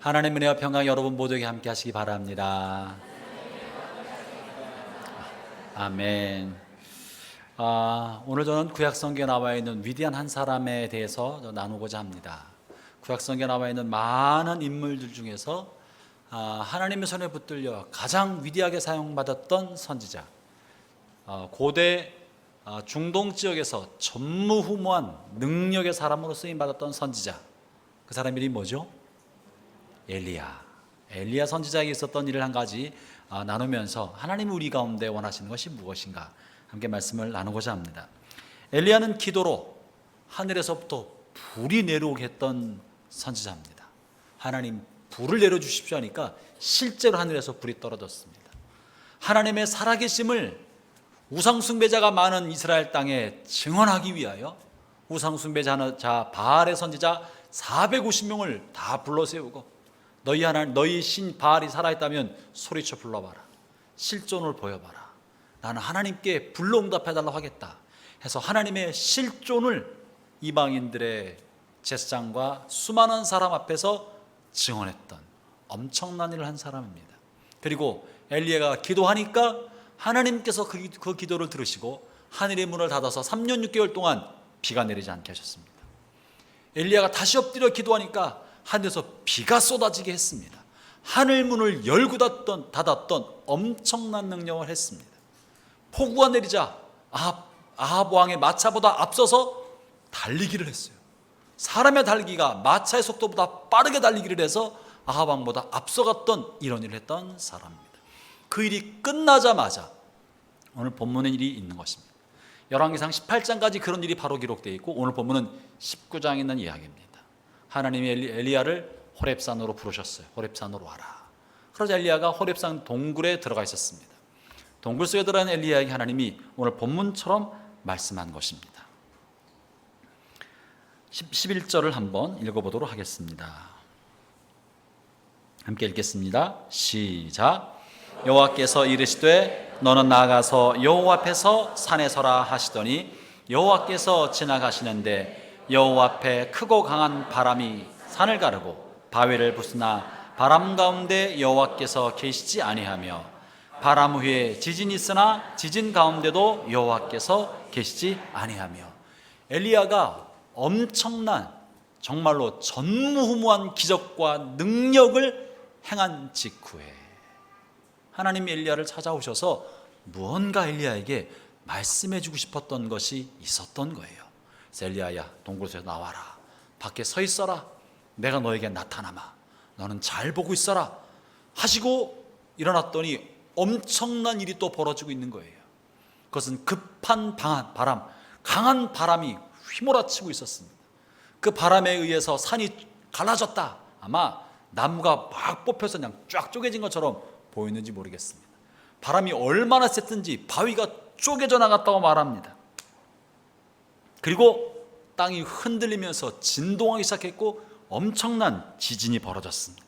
하나님의 은혜와 평강 여러분 모두에게 함께 하시기 바랍니다. 아멘. 오늘 저는 구약성경에 나와 있는 위대한 한 사람에 대해서 나누고자 합니다. 구약성경에 나와 있는 많은 인물들 중에서 하나님의 손에 붙들려 가장 위대하게 사용받았던 선지자, 고대 중동 지역에서 전무후무한 능력의 사람으로 쓰임받았던 선지자, 그 사람 이름이 뭐죠? 엘리야 선지자에게 있었던 일을 한 가지 나누면서 하나님이 우리 가운데 원하시는 것이 무엇인가 함께 말씀을 나누고자 합니다. 엘리야는 기도로 하늘에서부터 불이 내려오게 했던 선지자입니다. 하나님 불을 내려주십시오 하니까 실제로 하늘에서 불이 떨어졌습니다. 하나님의 살아계심을 우상숭배자가 많은 이스라엘 땅에 증언하기 위하여 우상숭배자 바알의 선지자 450명을 다 불러세우고 너희 신 바알이 살아있다면 소리쳐 불러봐라, 실존을 보여봐라, 나는 하나님께 불러 응답해달라고 하겠다 해서 하나님의 실존을 이방인들의 제사장과 수많은 사람 앞에서 증언했던 엄청난 일을 한 사람입니다. 그리고 엘리야가 기도하니까 하나님께서 그 기도를 들으시고 하늘의 문을 닫아서 3년 6개월 동안 비가 내리지 않게 하셨습니다. 엘리야가 다시 엎드려 기도하니까 하늘에서 비가 쏟아지게 했습니다. 하늘 문을 열고 닫았던 엄청난 능력을 했습니다. 폭우가 내리자 아합 왕의 마차보다 앞서서 달리기를 했어요. 사람의 달리기가 마차의 속도보다 빠르게 달리기를 해서 아합 왕보다 앞서갔던 이런 일을 했던 사람입니다. 그 일이 끝나자마자 오늘 본문의 일이 있는 것입니다. 열왕기상 18장까지 그런 일이 바로 기록되어 있고 오늘 본문은 19장에 있는 이야기입니다. 하나님이 엘리야를 호렙산으로 부르셨어요. 호렙산으로 와라. 그러자 엘리야가 호렙산 동굴에 들어가 있었습니다. 동굴 속에 들어간 엘리야에게 하나님이 오늘 본문처럼 말씀한 것입니다. 11절을 한번 읽어보도록 하겠습니다. 함께 읽겠습니다. 시작. 여호와께서 이르시되 너는 나아가서 여호와 앞에서 산에 서라 하시더니 여호와께서 지나가시는데 여호와 앞에 크고 강한 바람이 산을 가르고 바위를 부수나 바람 가운데 여호와께서 계시지 아니하며 바람 후에 지진이 있으나 지진 가운데도 여호와께서 계시지 아니하며 엘리야가 엄청난 정말로 전무후무한 기적과 능력을 행한 직후에 하나님이 엘리야를 찾아오셔서 무언가 엘리야에게 말씀해 주고 싶었던 것이 있었던 거예요. 그래서 엘리야야 동굴에서 나와라, 밖에 서 있어라, 내가 너에게 나타나마, 너는 잘 보고 있어라 하시고 일어났더니 엄청난 일이 또 벌어지고 있는 거예요. 그것은 급한 바람, 강한 바람이 휘몰아치고 있었습니다. 그 바람에 의해서 산이 갈라졌다. 아마 나무가 막 뽑혀서 그냥 쫙 쪼개진 것처럼 보이는지 모르겠습니다. 바람이 얼마나 셌든지 바위가 쪼개져 나갔다고 말합니다. 그리고 땅이 흔들리면서 진동하기 시작했고 엄청난 지진이 벌어졌습니다.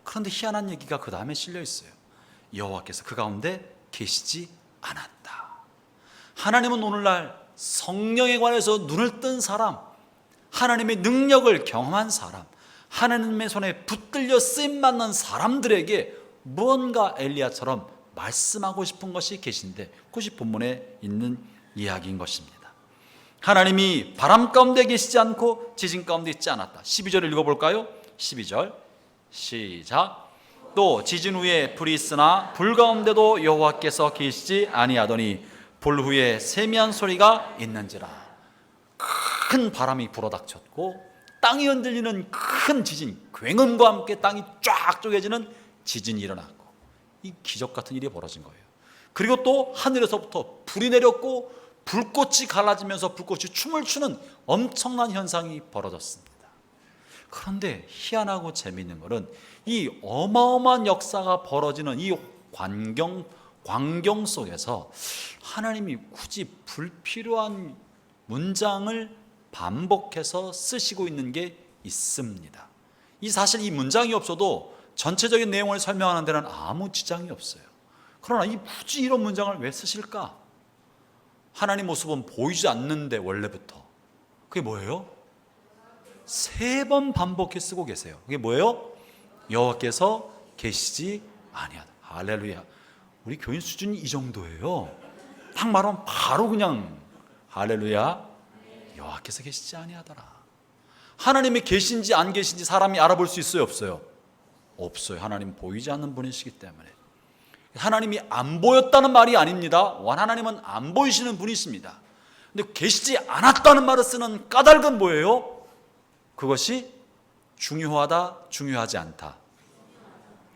그런데 희한한 얘기가 그 다음에 실려 있어요. 여호와께서 그 가운데 계시지 않았다. 하나님은 오늘날 성령에 관해서 눈을 뜬 사람, 하나님의 능력을 경험한 사람, 하나님의 손에 붙들려 쓰임받는 사람들에게 무언가 엘리야처럼 말씀하고 싶은 것이 계신데 그것이 본문에 있는 이야기인 것입니다. 하나님이 바람 가운데 계시지 않고 지진 가운데 있지 않았다. 12절을 읽어볼까요? 12절 시작. 또 지진 후에 불이 있으나 불 가운데도 여호와께서 계시지 아니하더니 불 후에 세미한 소리가 있는지라. 큰 바람이 불어닥쳤고 땅이 흔들리는 큰 지진, 굉음과 함께 땅이 쫙 쪼개지는 지진이 일어났고 이 기적 같은 일이 벌어진 거예요. 그리고 또 하늘에서부터 불이 내렸고 불꽃이 갈라지면서 불꽃이 춤을 추는 엄청난 현상이 벌어졌습니다. 그런데 희한하고 재미있는 것은 이 어마어마한 역사가 벌어지는 이 광경 속에서 하나님이 굳이 불필요한 문장을 반복해서 쓰시고 있는 게 있습니다. 사실 이 문장이 없어도 전체적인 내용을 설명하는 데는 아무 지장이 없어요. 그러나 굳이 이런 문장을 왜 쓰실까? 하나님 모습은 보이지 않는데 원래부터 그게 뭐예요? 3번 반복해 쓰고 계세요. 그게 뭐예요? 여호와께서 계시지 아니하다. 할렐루야. 우리 교인 수준이 이 정도예요. 딱 말하면 바로 그냥 할렐루야, 여호와께서 계시지 아니하더라. 하나님이 계신지 안 계신지 사람이 알아볼 수 있어요, 없어요? 없어요. 하나님 보이지 않는 분이시기 때문에. 하나님이 안 보였다는 말이 아닙니다. 하나님은 안 보이시는 분이십니다. 근데 계시지 않았다는 말을 쓰는 까닭은 뭐예요? 그것이 중요하다, 중요하지 않다.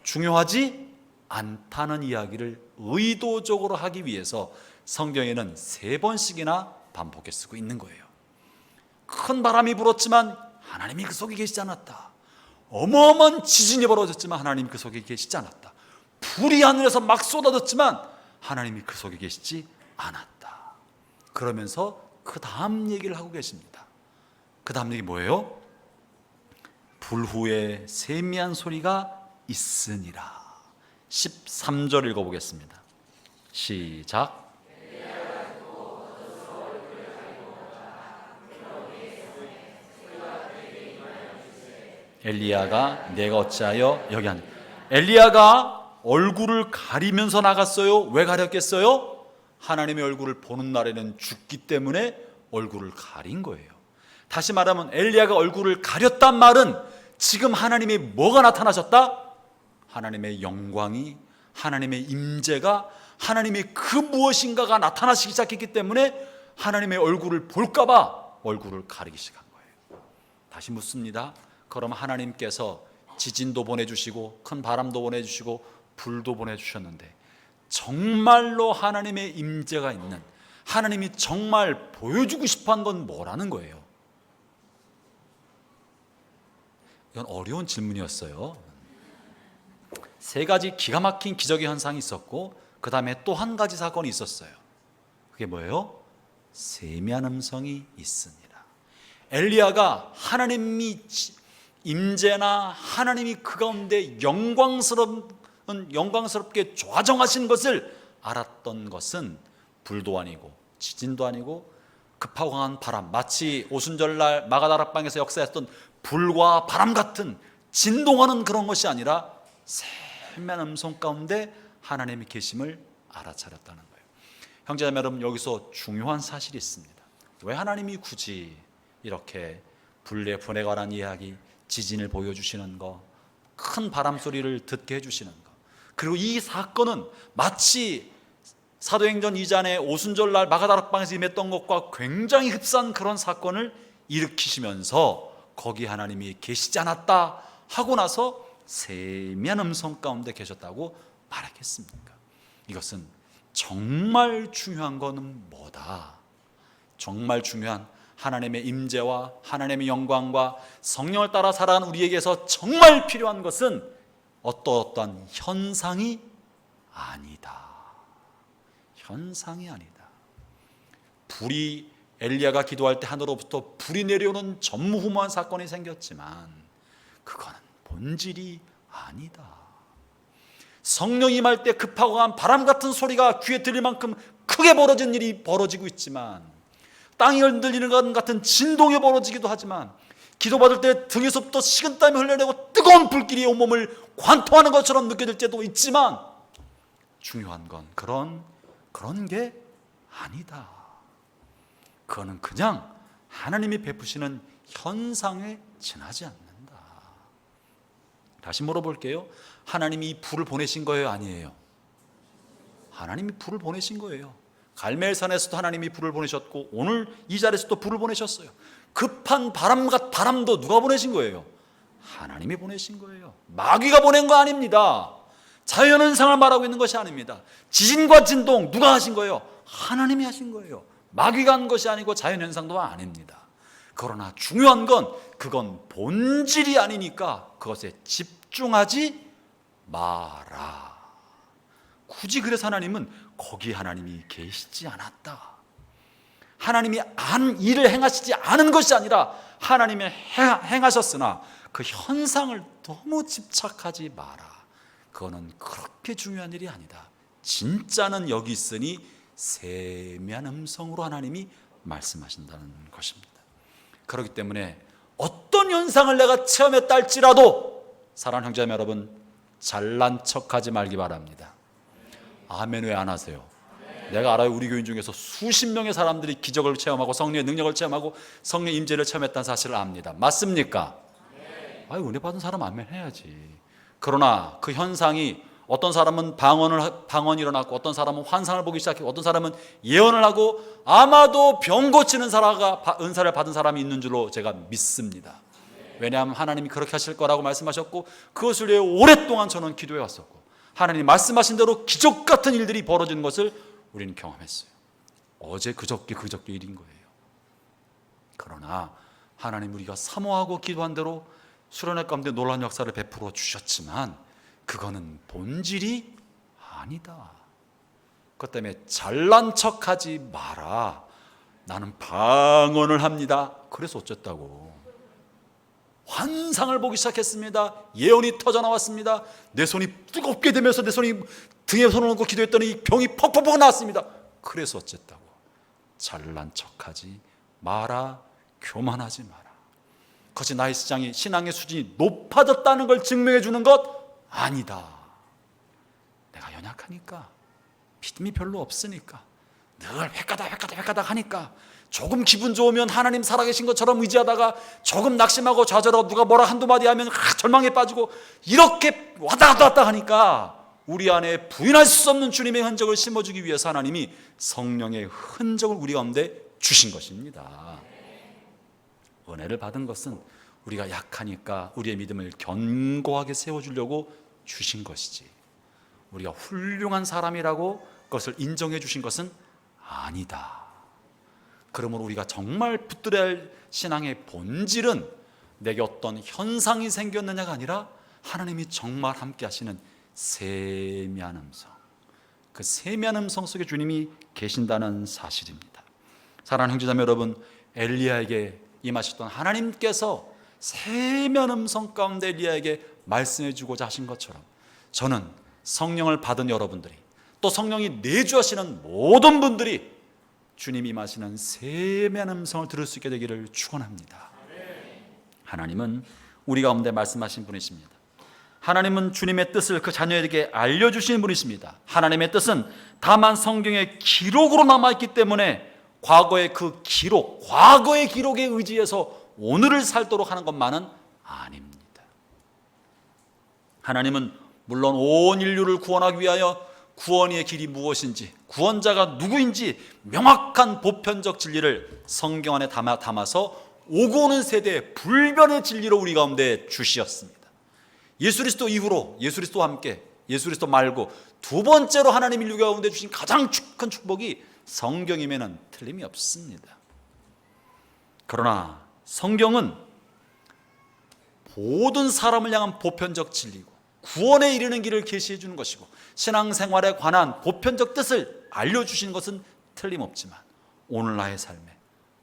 중요하지 않다는 이야기를 의도적으로 하기 위해서 성경에는 3번씩이나 반복해 쓰고 있는 거예요. 큰 바람이 불었지만 하나님이 그 속에 계시지 않았다. 어마어마한 지진이 벌어졌지만 하나님이 그 속에 계시지 않았다. 불이 하늘에서 막 쏟아졌지만 하나님이 그 속에 계시지 않았다. 그러면서 그 다음 얘기를 하고 계십니다. 그 다음 얘기 뭐예요? 불 후에 세미한 소리가 있으니라. 13절 읽어보겠습니다. 시작. 엘리야가 내가 어찌하여 여기 앉. 엘리야가 얼굴을 가리면서 나갔어요. 왜 가렸겠어요? 하나님의 얼굴을 보는 날에는 죽기 때문에 얼굴을 가린 거예요. 다시 말하면 엘리야가 얼굴을 가렸단 말은 지금 하나님이 뭐가 나타나셨다? 하나님의 영광이, 하나님의 임재가, 하나님의 그 무엇인가가 나타나시기 시작했기 때문에 하나님의 얼굴을 볼까봐 얼굴을 가리기 시작한 거예요. 다시 묻습니다. 그럼 하나님께서 지진도 보내주시고 큰 바람도 보내주시고 불도 보내주셨는데 정말로 하나님의 임재가 있는, 하나님이 정말 보여주고 싶어한 건 뭐라는 거예요? 이건 어려운 질문이었어요. 3가지 기가 막힌 기적의 현상이 있었고 그 다음에 또 한 가지 사건이 있었어요. 그게 뭐예요? 세미한 음성이 있으니라. 엘리야가 하나님이 임재나 하나님이 그 가운데 영광스럽게 좌정하신 것을 알았던 것은 불도 아니고 지진도 아니고 급하고 강한 바람, 마치 오순절날 마가다락방에서 역사했던 불과 바람 같은 진동하는 그런 것이 아니라 세미한 음성 가운데 하나님이 계심을 알아차렸다는 거예요. 형제자매 여러분, 여기서 중요한 사실이 있습니다. 왜 하나님이 굳이 이렇게 불에 관한 이야기, 지진을 보여주시는 거, 큰 바람 소리를 듣게 해주시는 거, 그리고 이 사건은 마치 사도행전 2장의 오순절날 마가다락방에서 임했던 것과 굉장히 흡사한 그런 사건을 일으키시면서 거기 하나님이 계시지 않았다 하고 나서 세미한 음성 가운데 계셨다고 말하겠습니까? 이것은 정말 중요한 것은 뭐다? 정말 중요한 하나님의 임재와 하나님의 영광과 성령을 따라 살아가는 우리에게서 정말 필요한 것은 어떠한 현상이 아니다. 현상이 아니다. 불이, 엘리야가 기도할 때 하늘로부터 불이 내려오는 전무후무한 사건이 생겼지만 그거는 본질이 아니다. 성령이 임할 때 급하고 강한 바람 같은 소리가 귀에 들릴 만큼 크게 벌어진 일이 벌어지고 있지만, 땅이 흔들리는 것 같은 진동이 벌어지기도 하지만, 기도받을 때 등에서부터 식은땀이 흘러내고 뜨거운 불길이 온몸을 관통하는 것처럼 느껴질 때도 있지만 중요한 건 그런 게 아니다. 그거는 그냥 하나님이 베푸시는 현상에 지나지 않는다. 다시 물어볼게요. 하나님이 이 불을 보내신 거예요, 아니에요? 하나님이 불을 보내신 거예요. 갈멜산에서도 하나님이 불을 보내셨고 오늘 이 자리에서도 불을 보내셨어요. 급한 바람도 누가 보내신 거예요? 하나님이 보내신 거예요. 마귀가 보낸 거 아닙니다. 자연현상을 말하고 있는 것이 아닙니다. 지진과 진동 누가 하신 거예요? 하나님이 하신 거예요. 마귀가 한 것이 아니고 자연현상도 아닙니다. 그러나 중요한 건 그건 본질이 아니니까 그것에 집중하지 마라. 굳이 그래서 하나님은 거기 하나님이 계시지 않았다, 하나님이 일을 행하시지 않은 것이 아니라 하나님이 행하셨으나 그 현상을 너무 집착하지 마라. 그거는 그렇게 중요한 일이 아니다. 진짜는 여기 있으니 세미한 음성으로 하나님이 말씀하신다는 것입니다. 그렇기 때문에 어떤 현상을 내가 체험했다 할지라도 사랑하는 형제자매 여러분, 잘난 척하지 말기 바랍니다. 아멘 왜 안 하세요? 내가 알아요. 우리 교인 중에서 수십 명의 사람들이 기적을 체험하고 성령의 능력을 체험하고 성령의 임재를 체험했다는 사실을 압니다. 맞습니까? 아유, 은혜 받은 사람 아멘 해야지. 그러나 그 현상이 어떤 사람은 방언이 일어났고 어떤 사람은 환상을 보기 시작했고 어떤 사람은 예언을 하고 아마도 병 고치는 사람과 은사를 받은 사람이 있는 줄로 제가 믿습니다. 왜냐하면 하나님이 그렇게 하실 거라고 말씀하셨고 그것을 위해 오랫동안 저는 기도해 왔었고 하나님이 말씀하신 대로 기적 같은 일들이 벌어지는 것을 우리는 경험했어요. 어제 그저께 일인 거예요. 그러나 하나님 우리가 사모하고 기도한 대로 수련회 가운데 놀라운 역사를 베풀어 주셨지만 그거는 본질이 아니다. 그것 때문에 잘난 척하지 마라. 나는 방언을 합니다. 그래서 어쨌다고. 환상을 보기 시작했습니다. 예언이 터져 나왔습니다. 내 손이 뜨겁게 되면서 내 손이 등에 손을 얹고 기도했더니 병이 퍽퍽퍽 나왔습니다. 그래서 어쨌다고. 잘난 척하지 마라. 교만하지 마라. 그것이 나의 신앙의 수준이 높아졌다는 걸 증명해 주는 것 아니다. 내가 연약하니까, 믿음이 별로 없으니까, 늘 획가닥 하니까, 조금 기분 좋으면 하나님 살아계신 것처럼 의지하다가 조금 낙심하고 좌절하고 누가 뭐라 한두 마디 하면 절망에 빠지고 이렇게 왔다 갔다 하니까 우리 안에 부인할 수 없는 주님의 흔적을 심어주기 위해서 하나님이 성령의 흔적을 우리 가운데 주신 것입니다. 은혜를 받은 것은 우리가 약하니까 우리의 믿음을 견고하게 세워주려고 주신 것이지 우리가 훌륭한 사람이라고 그것을 인정해 주신 것은 아니다. 그러므로 우리가 정말 붙들어야 할 신앙의 본질은 내게 어떤 현상이 생겼느냐가 아니라 하나님이 정말 함께 하시는 세미한 음성, 그 세미한 음성 속에 주님이 계신다는 사실입니다. 사랑하는 형제자매 여러분, 엘리야에게 임하셨던 하나님께서 세미한 음성 가운데 엘리야에게 말씀해 주고자 하신 것처럼 저는 성령을 받은 여러분들이 또 성령이 내주하시는 모든 분들이 주님이 임하시는 세미한 음성을 들을 수 있게 되기를 축원합니다. 하나님은 우리 가운데 말씀하신 분이십니다. 하나님은 주님의 뜻을 그 자녀에게 알려주시는 분이십니다. 하나님의 뜻은 다만 성경의 기록으로 남아있기 때문에 과거의 그 기록, 과거의 기록에 의지해서 오늘을 살도록 하는 것만은 아닙니다. 하나님은 물론 온 인류를 구원하기 위하여 구원의 길이 무엇인지, 구원자가 누구인지 명확한 보편적 진리를 성경 안에 담아서 오고 오는 세대의 불변의 진리로 우리 가운데 주시었습니다. 예수 그리스도 이후로, 예수 그리스도와 함께, 예수 그리스도 말고 두 번째로 하나님 인류 가운데 주신 가장 큰 축복이 성경임에는 틀림이 없습니다. 그러나 성경은 모든 사람을 향한 보편적 진리고 구원에 이르는 길을 계시해 주는 것이고 신앙생활에 관한 보편적 뜻을 알려주시는 것은 틀림없지만 오늘 나의 삶에,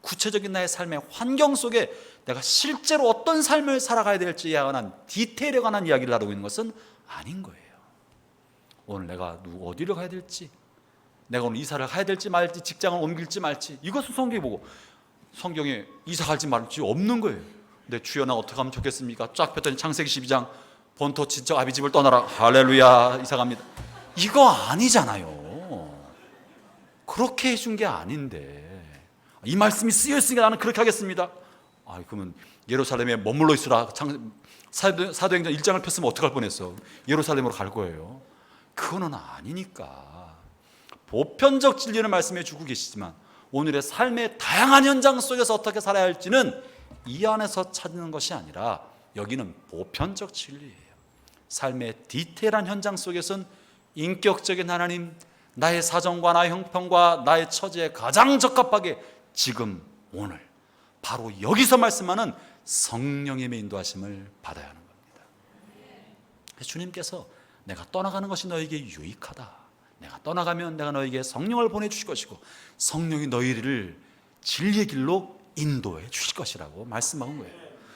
구체적인 나의 삶의 환경 속에 내가 실제로 어떤 삶을 살아가야 될지에 관한 디테일에 관한 이야기를 나누고 있는 것은 아닌 거예요. 오늘 내가 어디로 가야 될지, 내가 오늘 이사를 가야 될지 말지, 직장을 옮길지 말지, 이것은 성경에 보고 성경에 이사 갈지 말지 없는 거예요. 근데 주여 나 어떻게 하면 좋겠습니까? 쫙 폈더니 창세기 12장 본토 친척 아비집을 떠나라, 할렐루야, 이사 갑니다. 이거 아니잖아요. 그렇게 해준 게 아닌데 이 말씀이 쓰여있으니까 나는 그렇게 하겠습니다. 그러면 예루살렘에 머물러 있으라. 사도행전 1장을 폈으면 어떡할 뻔했어. 예루살렘으로 갈 거예요. 그거는 아니니까 보편적 진리를 말씀해 주고 계시지만 오늘의 삶의 다양한 현장 속에서 어떻게 살아야 할지는 이 안에서 찾는 것이 아니라 여기는 보편적 진리예요. 삶의 디테일한 현장 속에서는 인격적인 하나님, 나의 사정과 나의 형편과 나의 처지에 가장 적합하게 지금 오늘 바로 여기서 말씀하는 성령의 인도하심을 받아야 하는 겁니다. 주님께서 내가 떠나가는 것이 너에게 유익하다, 내가 떠나가면 내가 너에게 성령을 보내주실 것이고 성령이 너희를 진리의 길로 인도해 주실 것이라고 말씀하는 거예요.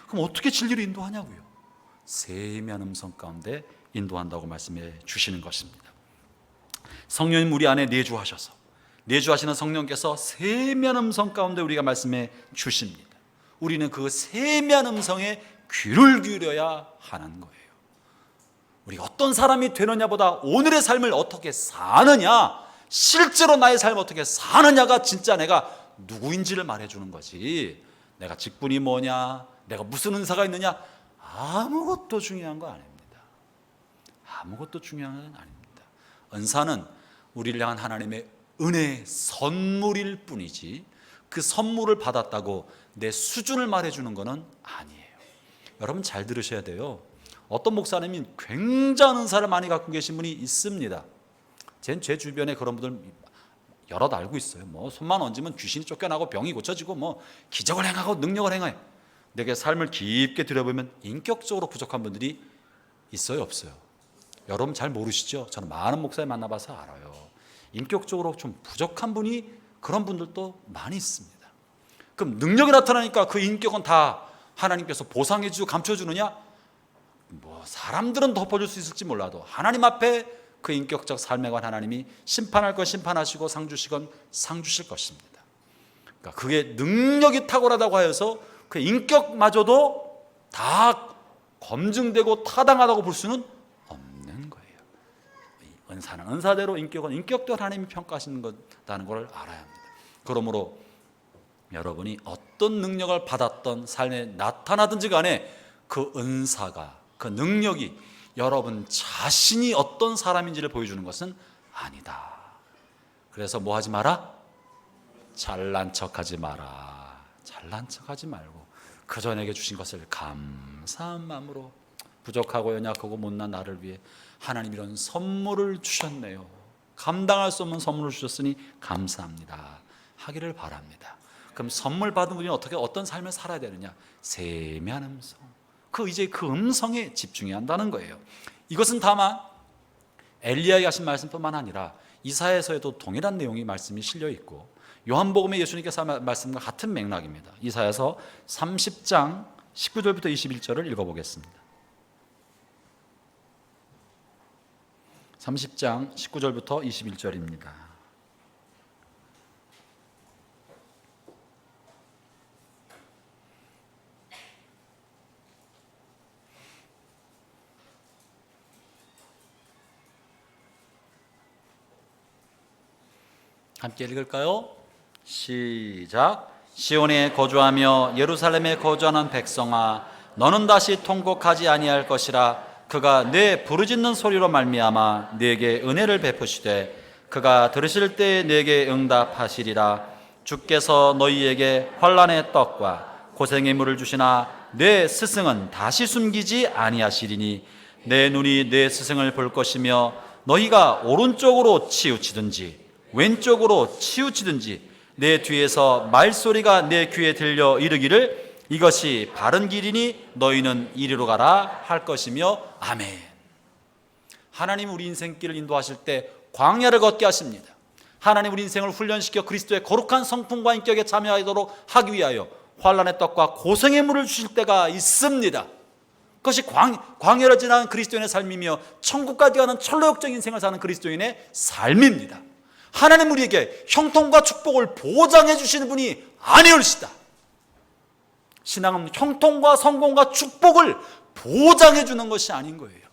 그럼 어떻게 진리로 인도하냐고요? 세미한 음성 가운데 인도한다고 말씀해 주시는 것입니다. 성령님 우리 안에 내주하시는 성령께서 세미한 음성 가운데 우리가 말씀해 주십니다. 우리는 그 세미한 음성에 귀를 기울여야 하는 거예요. 우리가 어떤 사람이 되느냐보다 오늘의 삶을 어떻게 사느냐, 실제로 나의 삶을 어떻게 사느냐가 진짜 내가 누구인지를 말해주는 거지. 내가 직분이 뭐냐, 내가 무슨 은사가 있느냐, 아무것도 중요한 거 아닙니다. 아무것도 중요한 건 아닙니다. 은사는 우리를 향한 하나님의 은혜의 선물일 뿐이지, 그 선물을 받았다고 내 수준을 말해주는 것은 아니에요. 여러분 잘 들으셔야 돼요. 어떤 목사님이 굉장한 은사를 많이 갖고 계신 분이 있습니다. 제 주변에 그런 분들 여럿 알고 있어요. 뭐 손만 얹으면 귀신이 쫓겨나고 병이 고쳐지고 뭐 기적을 행하고 능력을 행해요. 내게 삶을 깊게 들여보면 인격적으로 부족한 분들이 있어요, 없어요? 여러분 잘 모르시죠? 저는 많은 목사님 만나봐서 알아요. 인격적으로 좀 부족한 분이, 그런 분들도 많이 있습니다. 그럼 능력이 나타나니까 그 인격은 다 하나님께서 보상해주고 감춰주느냐? 뭐 사람들은 덮어줄 수 있을지 몰라도 하나님 앞에 그 인격적 삶에 관한 하나님이 심판할 것 심판하시고 상 주시건 상 주실 것입니다. 그러니까 그게 능력이 탁월하다고 하여서 그 인격마저도 다 검증되고 타당하다고 볼 수는 없는 거예요. 은사는 은사대로, 인격은 인격대로 하나님이 평가하시는 거다는 걸 알아야 합니다. 그러므로 여러분이 어떤 능력을 받았던 삶에 나타나든지 간에 그 은사가, 그 능력이 여러분 자신이 어떤 사람인지를 보여주는 것은 아니다. 그래서 뭐 하지 마라? 잘난 척하지 마라. 잘난 척하지 말고 그저 내게 주신 것을 감사한 마음으로, 부족하고 연약하고 못난 나를 위해 하나님 이런 선물을 주셨네요, 감당할 수 없는 선물을 주셨으니 감사합니다 하기를 바랍니다. 그럼 선물 받은 분이 어떤 삶을 살아야 되느냐? 세미한 음성, 이제 그 음성에 집중해야 한다는 거예요. 이것은 다만 엘리야에게 하신 말씀뿐만 아니라 이사야서에도 동일한 내용이 말씀이 실려 있고, 요한복음에 예수님께서 한 말씀과 같은 맥락입니다. 이사야서 30장 19절부터 21절을 읽어보겠습니다. 30장 19절부터 21절입니다. 함께 읽을까요? 시작. 시온에 거주하며 예루살렘에 거주하는 백성아, 너는 다시 통곡하지 아니할 것이라. 그가 내 부르짖는 소리로 말미암아 네게 은혜를 베푸시되 그가 들으실 때 네게 응답하시리라. 주께서 너희에게 환난의 떡과 고생의 물을 주시나 내 스승은 다시 숨기지 아니하시리니 내 눈이 내 스승을 볼 것이며 너희가 오른쪽으로 치우치든지 왼쪽으로 치우치든지 내 뒤에서 말소리가 내 귀에 들려 이르기를 이것이 바른 길이니 너희는 이리로 가라 할 것이며. 아멘. 하나님 우리 인생길을 인도하실 때 광야를 걷게 하십니다. 하나님 우리 인생을 훈련시켜 그리스도의 거룩한 성품과 인격에 참여하도록 하기 위하여 환난의 떡과 고생의 물을 주실 때가 있습니다. 그것이 광야를 지나는 그리스도인의 삶이며 천국까지 가는 철로역적 인생을 사는 그리스도인의 삶입니다. 하나님 우리에게 형통과 축복을 보장해 주시는 분이 아니올시다. 신앙은 형통과 성공과 축복을 보장해 주는 것이 아닌 거예요.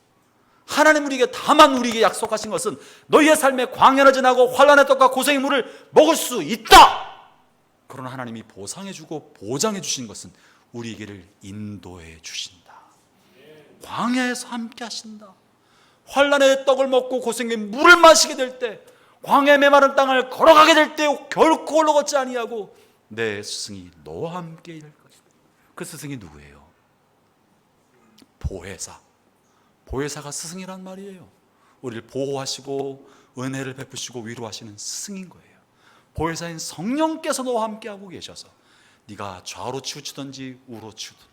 하나님 우리에게 다만 우리에게 약속하신 것은 너희의 삶에 광야를 지나고 환난의 떡과 고생의 물을 먹을 수 있다. 그러나 하나님이 보상해 주고 보장해 주신 것은 우리에게를 인도해 주신다. 광야에서 함께 하신다. 환난의 떡을 먹고 고생의 물을 마시게 될 때, 광야의 메마른 땅을 걸어가게 될 때 결코 홀로 걷지 아니하고 내 스승이 너와 함께 일 것이다. 그 스승이 누구예요? 보혜사. 보혜사가 스승이란 말이에요. 우리를 보호하시고 은혜를 베푸시고 위로하시는 스승인 거예요. 보혜사인 성령께서 너와 함께하고 계셔서 네가 좌우로 치우치든지 우로 치우든지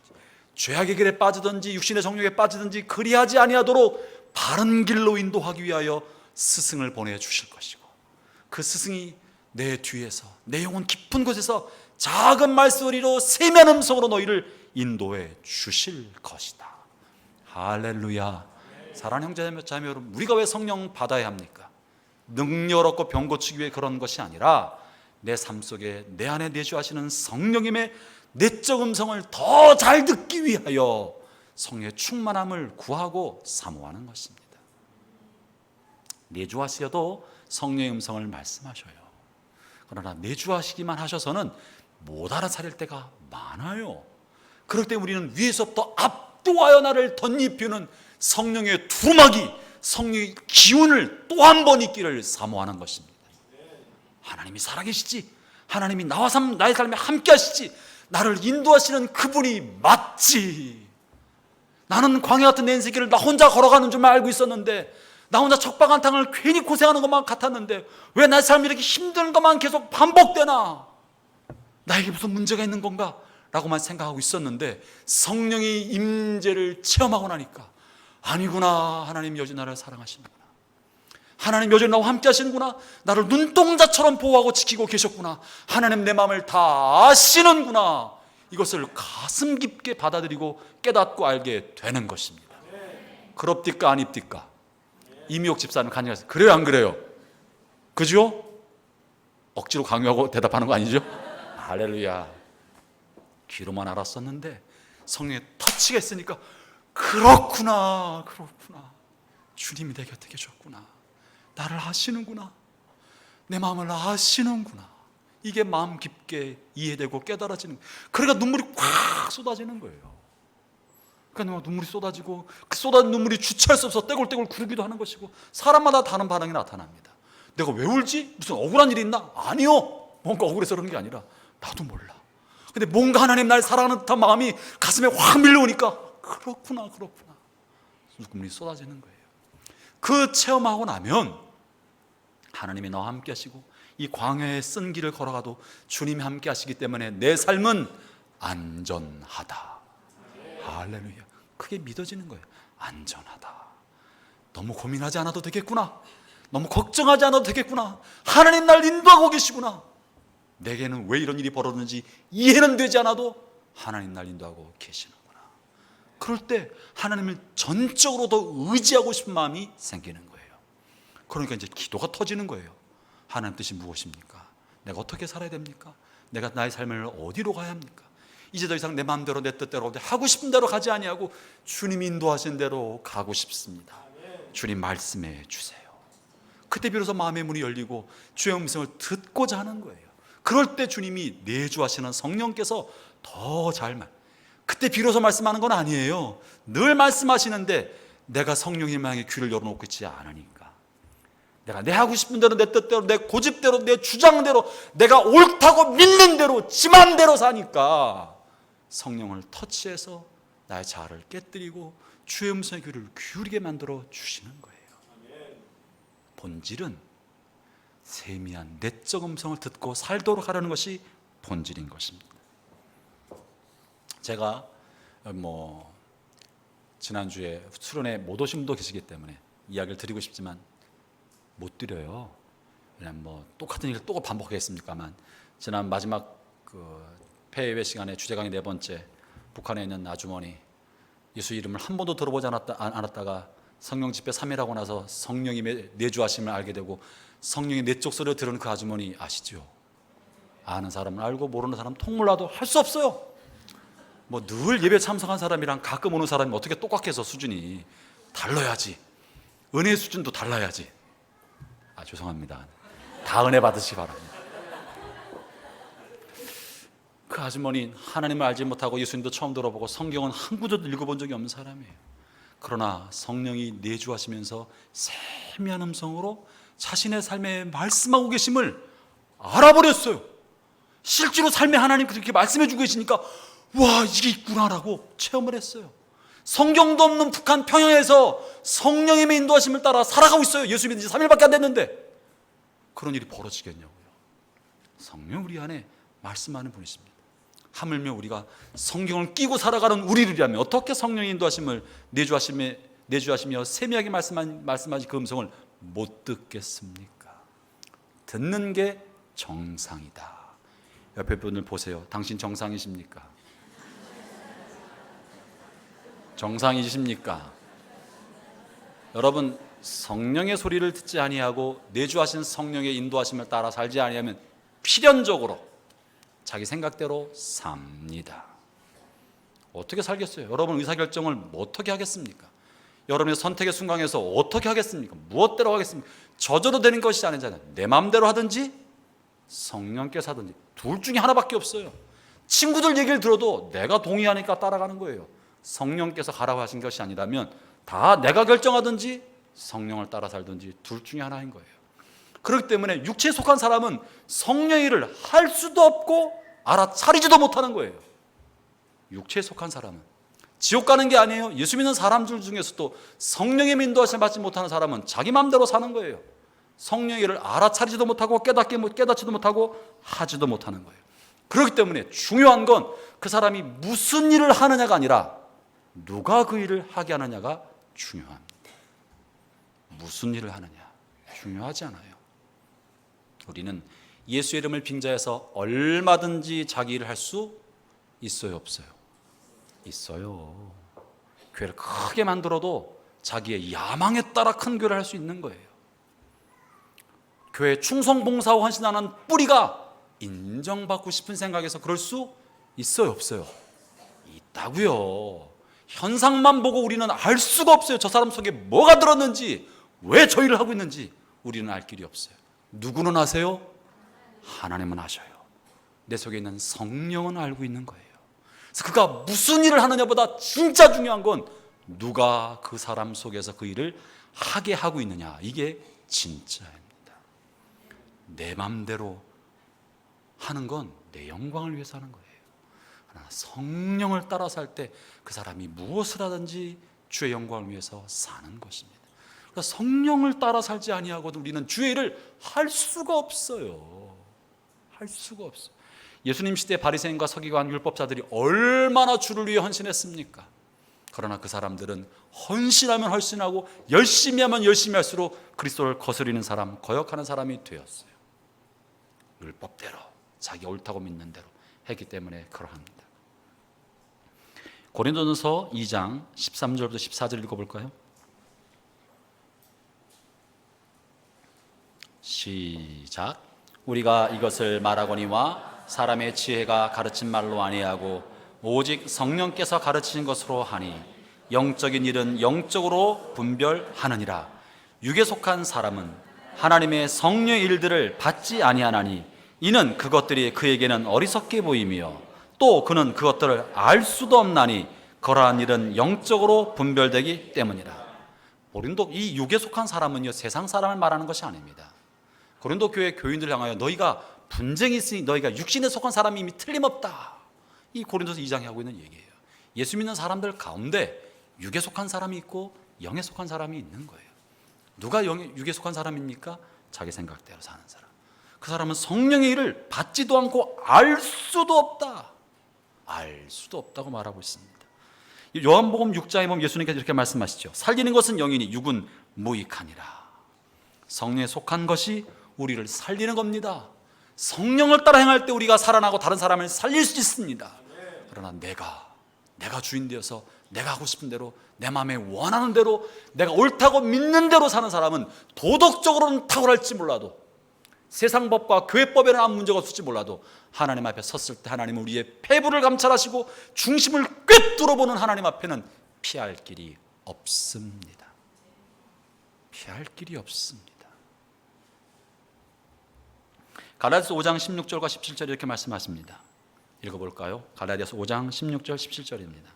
죄악의 길에 빠지든지 육신의 정욕에 빠지든지 그리하지 아니하도록 바른 길로 인도하기 위하여 스승을 보내주실 것이고, 그 스승이 내 뒤에서 내 영혼 깊은 곳에서 작은 말소리로 세미한 음성으로 너희를 인도해 주실 것이다. 할렐루야. 사랑하는 형제자매 여러분, 우리가 왜 성령 받아야 합니까? 능력 얻고 병 고치기 위해 그런 것이 아니라 내 삶 속에 내 안에 내주하시는 성령님의 내적 음성을 더 잘 듣기 위하여 성령의 충만함을 구하고 사모하는 것입니다. 내주하시어도 성령의 음성을 말씀하셔요. 그러나 내주하시기만 하셔서는 못 알아차릴 때가 많아요. 그럴 때 우리는 위에서부터 압도하여 나를 덧입히는 성령의 두루마기, 성령의 기운을 또 한 번 있기를 사모하는 것입니다. 하나님이 살아계시지, 하나님이 나의 삶에 함께 하시지, 나를 인도하시는 그분이 맞지. 나는 광야 같은 내 인생길을 나 혼자 걸어가는 줄만 알고 있었는데, 나 혼자 척박한탕을 괜히 고생하는 것만 같았는데 왜 나의 삶이 이렇게 힘든 것만 계속 반복되나? 나에게 무슨 문제가 있는 건가? 라고만 생각하고 있었는데 성령의 임재를 체험하고 나니까 아니구나, 하나님 여전히 나를 사랑하시는구나, 하나님 여전히 나와 함께 하시는구나, 나를 눈동자처럼 보호하고 지키고 계셨구나, 하나님 내 마음을 다 아시는구나, 이것을 가슴 깊게 받아들이고 깨닫고 알게 되는 것입니다. 그럽디까 아닙디까? 이미옥 집사님 간증하세요. 그래요 안 그래요? 그죠? 억지로 강요하고 대답하는 거 아니죠? 할렐루야. 귀로만 알았었는데 성령의 터치가 있으니까 그렇구나, 주님이 내 곁에 계셨구나, 나를 아시는구나, 내 마음을 아시는구나, 이게 마음 깊게 이해되고 깨달아지는 거예요. 그러니까 눈물이 콱 쏟아지는 거예요. 그러니까 눈물이 쏟아지고 그 쏟아진 눈물이 주체할 수 없어 떼굴떼굴 구르기도 하는 것이고, 사람마다 다른 반응이 나타납니다. 내가 왜 울지? 무슨 억울한 일이 있나? 아니요, 뭔가 억울해서 그런 게 아니라 나도 몰라. 근데 뭔가 하나님 날 사랑하는 듯한 마음이 가슴에 확 밀려오니까 그렇구나, 눈물이 쏟아지는 거예요. 그 체험하고 나면 하나님이 나와 함께 하시고 이 광야의 쓴 길을 걸어가도 주님이 함께 하시기 때문에 내 삶은 안전하다. 할렐루야. 그게 믿어지는 거예요. 안전하다. 너무 고민하지 않아도 되겠구나, 너무 걱정하지 않아도 되겠구나, 하나님 날 인도하고 계시구나, 내게는 왜 이런 일이 벌어졌는지 이해는 되지 않아도 하나님 날 인도하고 계시는구나. 그럴 때 하나님을 전적으로 더 의지하고 싶은 마음이 생기는 거예요. 그러니까 이제 기도가 터지는 거예요. 하나님 뜻이 무엇입니까? 내가 어떻게 살아야 됩니까? 내가 나의 삶을 어디로 가야 합니까? 이제 더 이상 내 마음대로 내 뜻대로 하고 싶은 대로 가지 아니하고 주님이 인도하신 대로 가고 싶습니다. 주님 말씀해 주세요. 그때 비로소 마음의 문이 열리고 주의 음성을 듣고자 하는 거예요. 그럴 때 주님이 내주하시는 성령께서 더 잘 그때 비로소 말씀하는 건 아니에요. 늘 말씀하시는데 내가 성령님 향해 귀를 열어놓고 있지 않으니까, 내가 내 하고 싶은 대로, 내 뜻대로, 내 고집대로, 내 주장대로, 내가 옳다고 믿는 대로, 지 맘대로 사니까 성령을 터치해서 나의 자아를 깨뜨리고 주의 음성의 귀를 기울이게 만들어 주시는 거예요. 본질은 세미한 내적 음성을 듣고 살도록 하려는 것이 본질인 것입니다. 제가 지난주에 수련회 못 오신 분도 계시기 때문에 이야기를 드리고 싶지만 못 드려요. 왜냐하면 똑같은 얘기를 또 반복하겠습니까만, 지난 마지막 폐예배 시간에 주제강의 4번째, 북한에 있는 아주머니, 예수 이름을 한 번도 들어보지 않았다가 성령 집회 3일하고 나서 성령님의 내주하심을 알게 되고 성령의 내적 소리를 들은 그 아주머니 아시죠? 아는 사람은 알고 모르는 사람은 통몰라도 할 수 없어요. 늘 예배 참석한 사람이랑 가끔 오는 사람이 어떻게 똑같게서 수준이 달라야지, 은혜 수준도 달라야지. 죄송합니다. 다 은혜 받으시기 바랍니다. 그 아주머니 하나님을 알지 못하고 예수님도 처음 들어보고 성경은 한 구절도 읽어본 적이 없는 사람이에요. 그러나 성령이 내주하시면서 세미한 음성으로 자신의 삶에 말씀하고 계심을 알아버렸어요. 실제로 삶에 하나님 그렇게 말씀해 주고 계시니까 와, 이게 있구나라고 체험을 했어요. 성경도 없는 북한 평양에서 성령님의 인도하심을 따라 살아가고 있어요. 예수 믿은 지 3일밖에 안 됐는데 그런 일이 벌어지겠냐고요. 성령 우리 안에 말씀하는 분이십니다. 하물며 우리가 성경을 끼고 살아가는 우리들이라면 어떻게 성령의 인도하심을 내주하시며 세미하게 말씀하신 그 음성을 못 듣겠습니까? 듣는 게 정상이다. 옆에 분을 보세요. 당신 정상이십니까? 정상이십니까? 여러분, 성령의 소리를 듣지 아니하고 내주하신 성령의 인도하심을 따라 살지 아니하면 필연적으로 자기 생각대로 삽니다. 어떻게 살겠어요? 여러분 의사결정을 어떻게 하겠습니까? 여러분의 선택의 순간에서 어떻게 하겠습니까? 무엇대로 하겠습니까? 저절로 되는 것이 아니잖아요. 내 마음대로 하든지 성령께서 하든지 둘 중에 하나밖에 없어요. 친구들 얘기를 들어도 내가 동의하니까 따라가는 거예요. 성령께서 가라고 하신 것이 아니라면 다 내가 결정하든지 성령을 따라 살든지 둘 중에 하나인 거예요. 그렇기 때문에 육체에 속한 사람은 성령의 일을 할 수도 없고 알아차리지도 못하는 거예요. 육체에 속한 사람은 지옥 가는 게 아니에요. 예수 믿는 사람들 중에서도 성령의 인도하심을 받지 못하는 사람은 자기 마음대로 사는 거예요. 성령의 일을 알아차리지도 못하고 깨닫지도 못하고 하지도 못하는 거예요. 그렇기 때문에 중요한 건 그 사람이 무슨 일을 하느냐가 아니라 누가 그 일을 하게 하느냐가 중요합니다. 무슨 일을 하느냐 중요하지 않아요. 우리는 예수의 이름을 빙자해서 얼마든지 자기 일을 할 수 있어요, 없어요? 있어요. 교회를 크게 만들어도 자기의 야망에 따라 큰 교회를 할 수 있는 거예요. 교회 충성봉사하고 헌신하는 뿌리가 인정받고 싶은 생각에서 그럴 수 있어요, 없어요? 있다고요. 현상만 보고 우리는 알 수가 없어요. 저 사람 속에 뭐가 들었는지, 왜 저 일을 하고 있는지 우리는 알 길이 없어요. 누구는 아세요? 하나님은 아셔요. 내 속에 있는 성령은 알고 있는 거예요. 그래서 그가 무슨 일을 하느냐보다 진짜 중요한 건 누가 그 사람 속에서 그 일을 하게 하고 있느냐. 이게 진짜입니다. 내 맘대로 하는 건 내 영광을 위해서 하는 거예요. 그러나 성령을 따라 살 때 그 사람이 무엇을 하든지 주의 영광을 위해서 사는 것입니다. 그래서 성령을 따라 살지 아니하고도 우리는 주의 일을 할 수가 없어요. 할 수가 없어요. 예수님 시대 바리새인과 서기관 율법자들이 얼마나 주를 위해 헌신했습니까? 그러나 그 사람들은 헌신하면 헌신하고 열심히 하면 열심히 할수록 그리스도를 거스리는 사람, 거역하는 사람이 되었어요. 율법대로 자기 옳다고 믿는 대로 했기 때문에 그러합니다. 고린도전서 2장 13절부터 14절 읽어볼까요? 시작. 우리가 이것을 말하거니와 사람의 지혜가 가르친 말로 아니하고 오직 성령께서 가르치신 것으로 하니 영적인 일은 영적으로 분별하느니라. 육에 속한 사람은 하나님의 성령의 일들을 받지 아니하나니 이는 그것들이 그에게는 어리석게 보이며 또 그는 그것들을 알 수도 없나니 그러한 일은 영적으로 분별되기 때문이라. 고린도 이 육에 속한 사람은요, 세상 사람을 말하는 것이 아닙니다. 고린도 교회 교인들을 향하여 너희가 분쟁이 있으니 너희가 육신에 속한 사람이 이미 틀림없다. 이 고린도서 2장이 하고 있는 얘기예요. 예수 믿는 사람들 가운데 육에 속한 사람이 있고 영에 속한 사람이 있는 거예요. 누가 육에 속한 사람입니까? 자기 생각대로 사는 사람. 그 사람은 성령의 일을 받지도 않고 알 수도 없다. 알 수도 없다고 말하고 있습니다. 요한복음 6장에 보면 예수님께서 이렇게 말씀하시죠. 살리는 것은 영이니 육은 무익하니라. 성령에 속한 것이 우리를 살리는 겁니다. 성령을 따라 행할 때 우리가 살아나고 다른 사람을 살릴 수 있습니다. 그러나 내가 주인 되어서 내가 하고 싶은 대로 내 마음에 원하는 대로 내가 옳다고 믿는 대로 사는 사람은 도덕적으로는 탁월할지 몰라도 세상 법과 교회법에는 아무 문제가 없을지 몰라도 하나님 앞에 섰을 때 하나님은 우리의 폐부를 감찰하시고 중심을 꿰뚫어보는 하나님 앞에는 피할 길이 없습니다. 피할 길이 없습니다. 갈라디아서 5장 16절과 17절 이렇게 말씀하십니다. 읽어볼까요? 갈라디아서 5장 16절 17절입니다.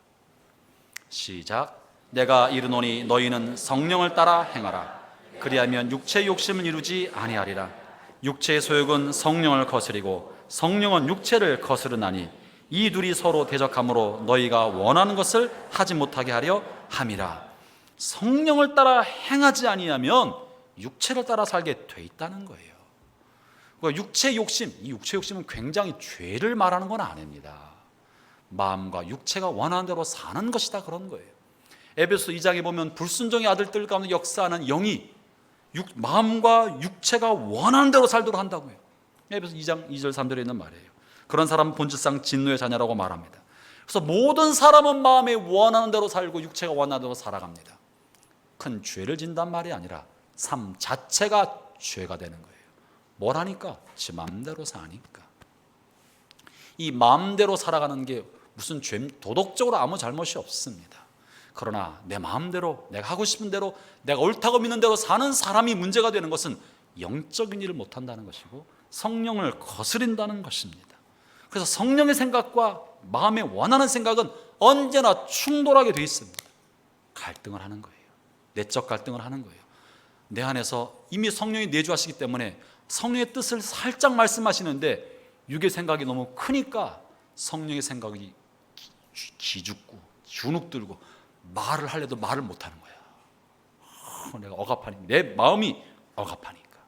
시작. 내가 이르노니 너희는 성령을 따라 행하라. 그리하면 육체의 욕심을 이루지 아니하리라. 육체의 소욕은 성령을 거스리고 성령은 육체를 거스르나니 이 둘이 서로 대적함으로 너희가 원하는 것을 하지 못하게 하려 함이라. 성령을 따라 행하지 아니하면 육체를 따라 살게 돼 있다는 거예요. 육체 욕심, 이 육체 욕심은 굉장히 죄를 말하는 건 아닙니다. 마음과 육체가 원하는 대로 사는 것이다 그런 거예요. 에베소 2장에 보면 불순종의 아들들 가운데 역사하는 영이 마음과 육체가 원하는 대로 살도록 한다고요. 에베소 2장 2절 3절에 있는 말이에요. 그런 사람은 본질상 진노의 자녀라고 말합니다. 그래서 모든 사람은 마음에 원하는 대로 살고 육체가 원하는 대로 살아갑니다. 큰 죄를 진단 말이 아니라 삶 자체가 죄가 되는 거예요. 뭐라니까? 지 마음대로 사니까. 이 마음대로 살아가는 게 무슨 도덕적으로 아무 잘못이 없습니다. 그러나 내 마음대로, 내가 하고 싶은 대로, 내가 옳다고 믿는 대로 사는 사람이 문제가 되는 것은 영적인 일을 못한다는 것이고 성령을 거스린다는 것입니다. 그래서 성령의 생각과 마음에 원하는 생각은 언제나 충돌하게 돼 있습니다. 갈등을 하는 거예요. 내적 갈등을 하는 거예요. 내 안에서 이미 성령이 내주하시기 때문에 성령의 뜻을 살짝 말씀하시는데 육의 생각이 너무 크니까 성령의 생각이 기죽고 주눅들고 말을 하려도 말을 못하는 거야. 내가 억압하니까, 내 마음이 억압하니까.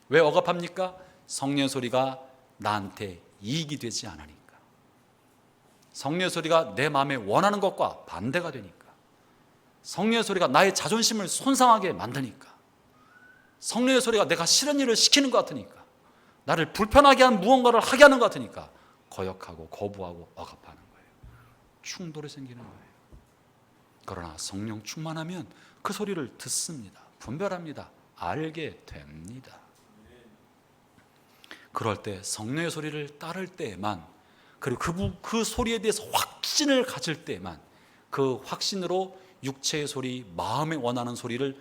왜 억압합니까? 성령의 소리가 나한테 이익이 되지 않으니까. 성령의 소리가 내 마음에 원하는 것과 반대가 되니까. 성령의 소리가 나의 자존심을 손상하게 만드니까. 성령의 소리가 내가 싫은 일을 시키는 것 같으니까, 나를 불편하게 한 무언가를 하게 하는 것 같으니까 거역하고 거부하고 억압하는 거예요. 충돌이 생기는 거예요. 그러나 성령 충만하면 그 소리를 듣습니다. 분별합니다. 알게 됩니다. 그럴 때 성령의 소리를 따를 때에만, 그리고 그 소리에 대해서 확신을 가질 때에만 그 확신으로 육체의 소리, 마음에 원하는 소리를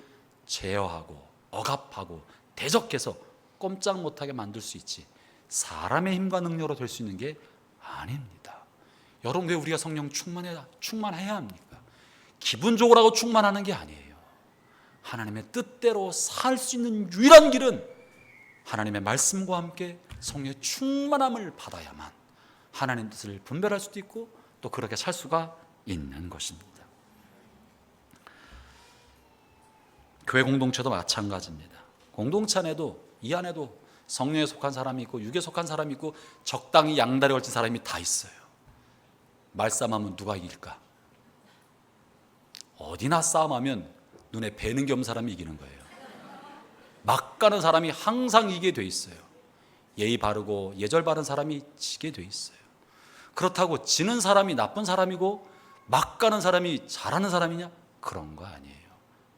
제어하고 억압하고 대적해서 꼼짝 못하게 만들 수 있지, 사람의 힘과 능력으로 될 수 있는 게 아닙니다. 여러분, 왜 우리가 성령 충만해야 합니까? 기분적으로 충만하는 게 아니에요. 하나님의 뜻대로 살 수 있는 유일한 길은 하나님의 말씀과 함께 성령의 충만함을 받아야만 하나님의 뜻을 분별할 수도 있고 또 그렇게 살 수가 있는 것입니다. 교회 공동체도 마찬가지입니다. 공동체 안에도, 이 안에도 성령에 속한 사람이 있고 육에 속한 사람이 있고 적당히 양다리 걸친 사람이 다 있어요. 말싸움하면 누가 이길까? 어디나 싸움하면 눈에 뵈는 게 없는 사람이 이기는 거예요. 막 가는 사람이 항상 이기게 돼 있어요. 예의 바르고 예절 바른 사람이 지게 돼 있어요. 그렇다고 지는 사람이 나쁜 사람이고 막 가는 사람이 잘하는 사람이냐? 그런 거 아니에요.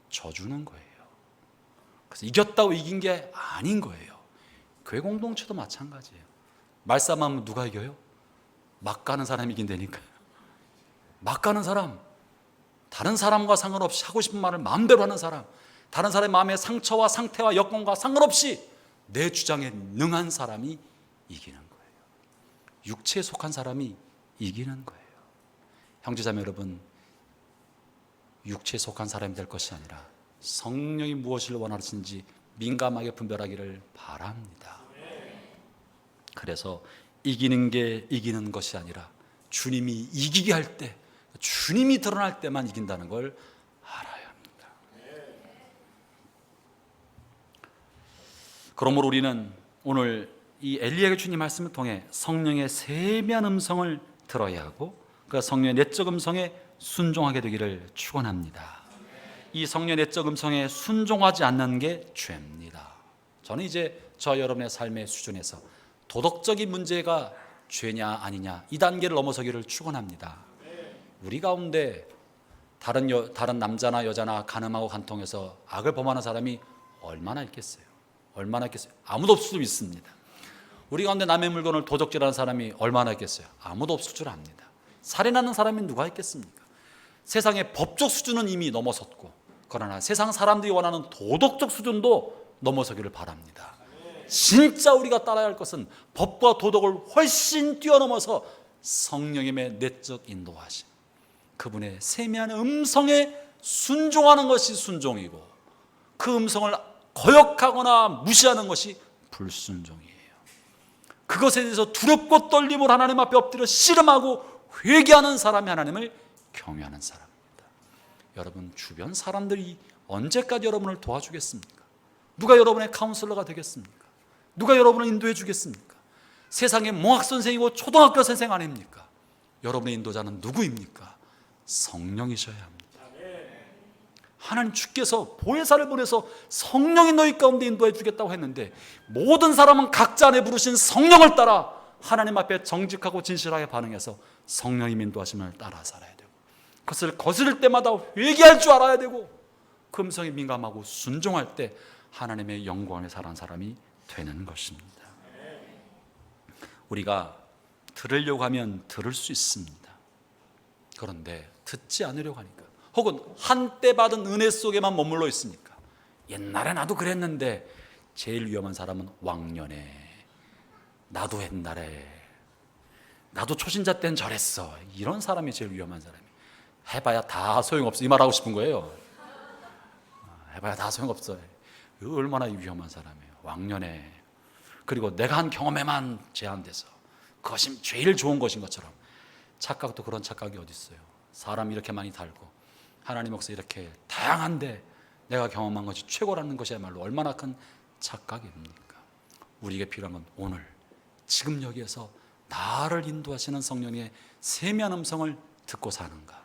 져주는 거예요. 그래서 이겼다고 이긴 게 아닌 거예요. 교회 공동체도 마찬가지예요. 말싸움하면 누가 이겨요? 막 가는 사람이 이긴다니까요. 막 가는 사람, 다른 사람과 상관없이 하고 싶은 말을 마음대로 하는 사람, 다른 사람의 마음의 상처와 상태와 여건과 상관없이 내 주장에 능한 사람이 이기는 거예요. 육체에 속한 사람이 이기는 거예요. 형제자매 여러분, 육체에 속한 사람이 될 것이 아니라 성령이 무엇을 원하시는지 민감하게 분별하기를 바랍니다. 그래서 이기는 게 이기는 것이 아니라 주님이 이기게 할 때, 주님이 드러날 때만 이긴다는 걸 알아야 합니다. 그러므로 우리는 오늘 이 엘리야의 주님 말씀을 통해 성령의 세미한 음성을 들어야 하고 그 성령의 내적 음성에 순종하게 되기를 축원합니다. 이 성령의 내적 음성에 순종하지 않는 게 죄입니다. 저는 이제 저 여러분의 삶의 수준에서 도덕적인 문제가 죄냐 아니냐 이 단계를 넘어서기를 축원합니다. 우리 가운데 다른 남자나 여자나 간음하고 간통해서 악을 범하는 사람이 얼마나 있겠어요? 얼마나 있겠어요? 아무도 없을 수 있습니다. 우리 가운데 남의 물건을 도적질하는 사람이 얼마나 있겠어요? 아무도 없을 줄 압니다. 살인하는 사람이 누가 있겠습니까? 세상의 법적 수준은 이미 넘어섰고, 그러나 세상 사람들이 원하는 도덕적 수준도 넘어서기를 바랍니다. 진짜 우리가 따라야 할 것은 법과 도덕을 훨씬 뛰어넘어서 성령님의 내적 인도하심, 그분의 세미한 음성에 순종하는 것이 순종이고, 그 음성을 거역하거나 무시하는 것이 불순종이에요. 그것에 대해서 두렵고 떨림으로 하나님 앞에 엎드려 씨름하고 회개하는 사람이 하나님을 경외하는 사람입니다. 여러분, 주변 사람들이 언제까지 여러분을 도와주겠습니까? 누가 여러분의 카운슬러가 되겠습니까? 누가 여러분을 인도해 주겠습니까? 세상의 몽학 선생이고 초등학교 선생 아닙니까? 여러분의 인도자는 누구입니까? 성령이셔야 합니다. 하나님 주께서 보혜사를 보내서 성령이 너희 가운데 인도해 주겠다고 했는데, 모든 사람은 각자 안에 부르신 성령을 따라 하나님 앞에 정직하고 진실하게 반응해서 성령님 인도하심을 따라 살아야 되고, 그것을 거스를 때마다 회개할 줄 알아야 되고, 그 음성에 민감하고 순종할 때 하나님의 영광을 살아가는 사람이 되는 것입니다. 우리가 들으려고 하면 들을 수 있습니다. 그런데 듣지 않으려고 하니까, 혹은 한때 받은 은혜 속에만 머물러 있으니까, 옛날에 나도 그랬는데, 제일 위험한 사람은 왕년에, 나도 옛날에, 나도 초신자 때는 저랬어, 이런 사람이 제일 위험한 사람이에요. 해봐야 다 소용없어, 이 말하고 싶은 거예요. 해봐야 다 소용없어. 이거 얼마나 위험한 사람이에요. 왕년에, 그리고 내가 한 경험에만 제한돼서 그것이 제일 좋은 것인 것처럼. 착각도 그런 착각이 어디 있어요. 사람이 이렇게 많이 달고 하나님 역사 이렇게 다양한데 내가 경험한 것이 최고라는 것이야말로 얼마나 큰 착각입니까? 우리에게 필요한 건 오늘 지금 여기에서 나를 인도하시는 성령의 세미한 음성을 듣고 사는가,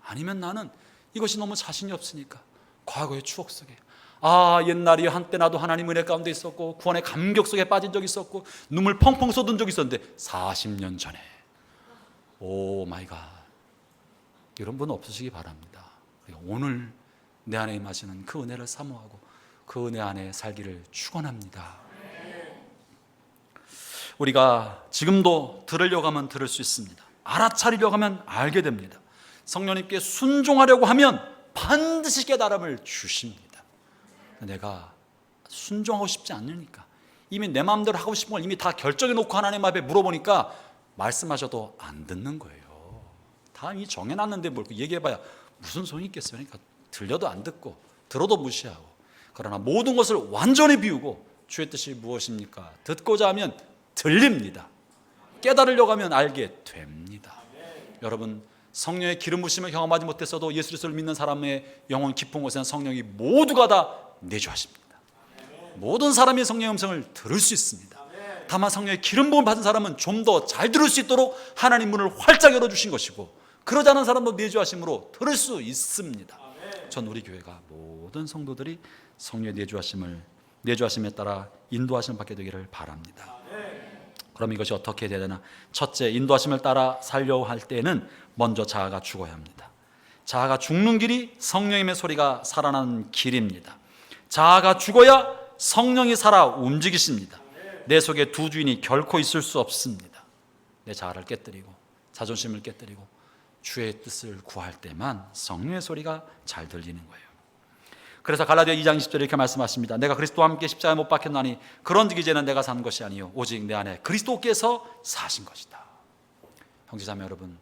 아니면 나는 이것이 너무 자신이 없으니까 과거의 추억 속에, 옛날에 한때 나도 하나님 은혜 가운데 있었고 구원의 감격 속에 빠진 적이 있었고 눈물 펑펑 쏟은 적이 있었는데 40년 전에, 오 마이 갓, 이런 분 없으시기 바랍니다. 오늘 내 안에 임하시는 그 은혜를 사모하고 그 은혜 안에 살기를 축원합니다. 우리가 지금도 들으려고 하면 들을 수 있습니다. 알아차리려고 하면 알게 됩니다. 성령님께 순종하려고 하면 반드시 깨달음을 주십니다. 내가 순종하고 싶지 않으니까, 이미 내 마음대로 하고 싶은 걸 이미 다 결정해 놓고 하나님 앞에 물어보니까 말씀하셔도 안 듣는 거예요. 다 이미 정해놨는데 뭘 얘기해봐야 무슨 소용이 있겠어요. 그러니까 들려도 안 듣고 들어도 무시하고. 그러나 모든 것을 완전히 비우고 주의 뜻이 무엇입니까? 듣고자 하면 들립니다. 깨달으려고 하면 알게 됩니다. 여러분, 성령의 기름 부심을 경험하지 못했어도 예수 그리스도를 믿는 사람의 영혼 깊은 곳에는 성령이 모두가 다 내주하십니다. 모든 사람이 성령의 음성을 들을 수 있습니다. 다만 성령의 기름 부음을 받은 사람은 좀 더 잘 들을 수 있도록 하나님 문을 활짝 열어주신 것이고, 그러지 않은 사람도 내주하심으로 들을 수 있습니다. 전 우리 교회가 모든 성도들이 성령의 내주하심에 따라 인도하심을 받게 되기를 바랍니다. 그럼 이것이 어떻게 해야 되나? 첫째, 인도하심을 따라 살려고 할 때는 먼저 자아가 죽어야 합니다. 자아가 죽는 길이 성령님의 소리가 살아나는 길입니다. 자아가 죽어야 성령이 살아 움직이십니다. 내 속에 두 주인이 결코 있을 수 없습니다. 내 자아를 깨뜨리고 자존심을 깨뜨리고 주의 뜻을 구할 때만 성령의 소리가 잘 들리는 거예요. 그래서 갈라디아 2장 20절에 이렇게 말씀하십니다. 내가 그리스도와 함께 십자가에 못 박혔나니 그런즉 이제는 내가 사는 것이 아니요 오직 내 안에 그리스도께서 사신 것이다. 형제자매 여러분,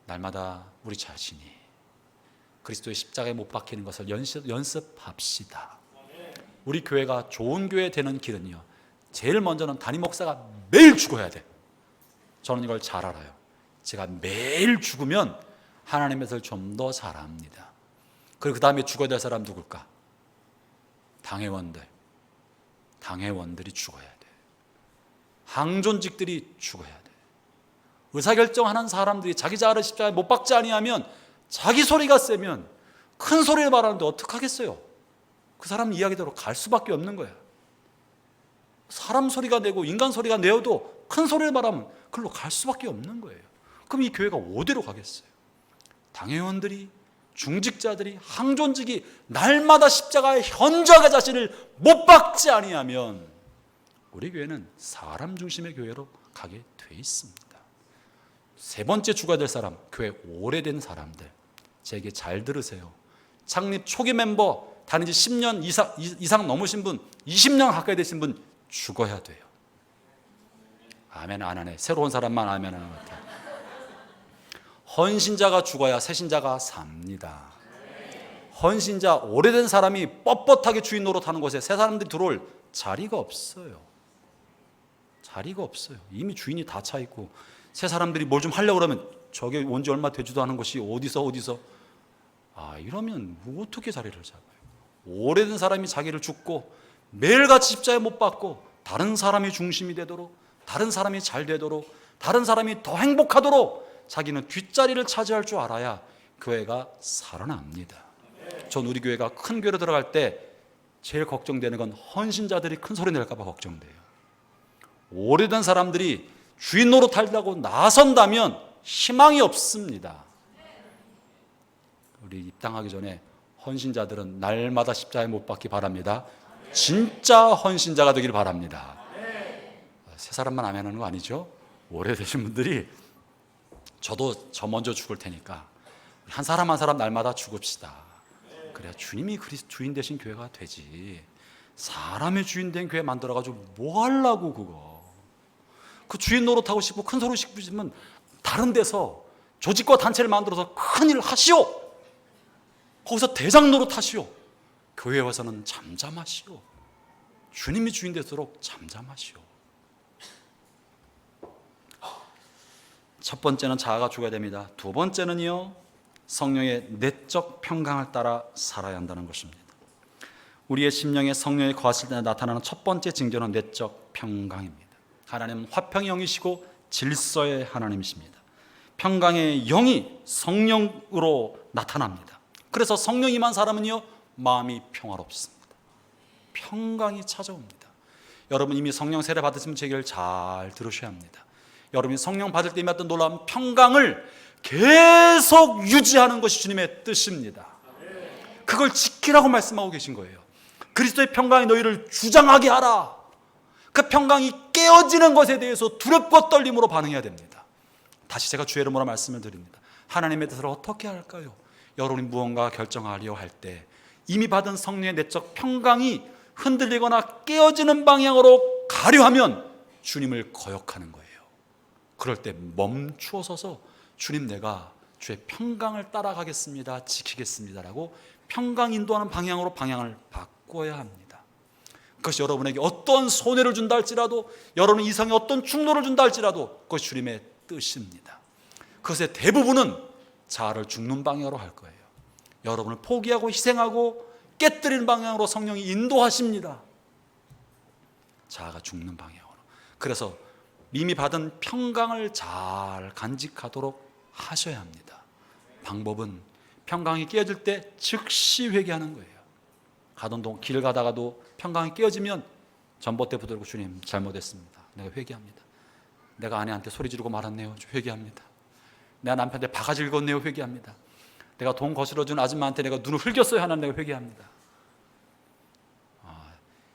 날마다 우리 자신이 그리스도의 십자가에 못 박히는 것을 연습합시다. 우리 교회가 좋은 교회 되는 길은요, 제일 먼저는 담임 목사가 매일 죽어야 돼. 저는 이걸 잘 알아요. 제가 매일 죽으면 하나님의 뜻을 좀 더 잘 압니다. 그리고 그 다음에 죽어야 될 사람 누굴까? 당회원들이 죽어야 돼. 항존직들이 죽어야 돼. 의사결정하는 사람들이 자기 자아를 십자가에 못 박지 아니하면, 자기 소리가 세면 큰 소리를 말하는데 어떡하겠어요? 그 사람 이야기대로 갈 수밖에 없는 거야. 사람 소리가 내고 인간 소리가 내어도 큰 소리를 말하면 그걸로 갈 수밖에 없는 거예요. 그럼 이 교회가 어디로 가겠어요? 당회원들이, 중직자들이, 항존직이 날마다 십자가에 현저하게 자신을 못 박지 아니하면 우리 교회는 사람 중심의 교회로 가게 돼 있습니다. 세 번째 죽어야 될 사람, 교회 오래된 사람들. 제게 잘 들으세요. 창립 초기 멤버, 다닌 지 10년 이상 넘으신 분, 20년 가까이 되신 분 죽어야 돼요. 아멘 안 하네. 새로운 사람만 아멘 하는 것 같아요. 헌신자가 죽어야 새신자가 삽니다. 헌신자, 오래된 사람이 뻣뻣하게 주인 노릇하는 곳에 새 사람들이 들어올 자리가 없어요. 자리가 없어요. 이미 주인이 다 차 있고, 새 사람들이 뭘 좀 하려고 그러면 저게 온 지 얼마 되지도 않은 것이 어디서 이러면 어떻게 자리를 잡아요? 오래된 사람이 자기를 죽고 매일같이 십자가에 못 박고 다른 사람이 중심이 되도록, 다른 사람이 잘 되도록, 다른 사람이 더 행복하도록 자기는 뒷자리를 차지할 줄 알아야 교회가 살아납니다. 전 우리 교회가 큰 교회로 들어갈 때 제일 걱정되는 건 헌신자들이 큰 소리 낼까 봐 걱정돼요. 오래된 사람들이 주인 노릇하려고 나선다면 희망이 없습니다. 우리 입당하기 전에 헌신자들은 날마다 십자가에 못 박기 바랍니다. 진짜 헌신자가 되길 바랍니다. 세 사람만 아멘하는 거 아니죠? 오래되신 분들이 저도 저 먼저 죽을 테니까 한 사람 한 사람 날마다 죽읍시다. 그래야 주님이 그리스도 주인 되신 교회가 되지. 사람의 주인 된 교회 만들어가지고 뭐 하려고 그거. 그 주인 노릇하고 싶고 큰 소리 싶으시면 다른 데서 조직과 단체를 만들어서 큰일 하시오. 거기서 대장 노릇하시오. 교회에 와서는 잠잠하시오. 주님이 주인 되도록 잠잠하시오. 첫 번째는 자아가 죽어야 됩니다. 두 번째는요, 성령의 내적 평강을 따라 살아야 한다는 것입니다. 우리의 심령에 성령이 거하실 때 나타나는 첫 번째 징조는 내적 평강입니다. 하나님은 화평의 영이시고 질서의 하나님이십니다. 평강의 영이 성령으로 나타납니다. 그래서 성령 임한 사람은요, 마음이 평화롭습니다. 평강이 찾아옵니다. 여러분 이미 성령 세례 받으시면 제 얘기를 잘 들으셔야 합니다. 여러분이 성령 받을 때 임했던 놀라운 평강을 계속 유지하는 것이 주님의 뜻입니다. 그걸 지키라고 말씀하고 계신 거예요. 그리스도의 평강이 너희를 주장하게 하라. 그 평강이 깨어지는 것에 대해서 두렵고 떨림으로 반응해야 됩니다. 다시 제가 주의 이름으로 말씀을 드립니다. 하나님의 뜻을 어떻게 할까요? 여러분이 무언가 결정하려 할 때 이미 받은 성령의 내적 평강이 흔들리거나 깨어지는 방향으로 가려 하면 주님을 거역하는 거예요. 그럴 때 멈추어 서서 주님, 내가 주의 평강을 따라가겠습니다, 지키겠습니다라고 평강 인도하는 방향으로 방향을 바꿔야 합니다. 그것이 여러분에게 어떤 손해를 준다 할지라도, 여러분 이상에 어떤 충돌을 준다 할지라도 그것이 주님의 뜻입니다. 그것의 대부분은 자아를 죽는 방향으로 할 거예요. 여러분을 포기하고 희생하고 깨뜨리는 방향으로 성령이 인도하십니다. 자아가 죽는 방향으로. 그래서 이미 받은 평강을 잘 간직하도록 하셔야 합니다. 방법은 평강이 깨어질 때 즉시 회개하는 거예요. 길을 가다가도 평강이 깨어지면 전봇대 붙들고 주님 잘못했습니다. 내가 회개합니다. 내가 아내한테 소리 지르고 말았네요. 회개합니다. 내가 남편한테 바가지를 걷네요. 회개합니다. 내가 돈 거실어준 아줌마한테 내가 눈을 흘겼어요. 하나님, 내가 회개합니다.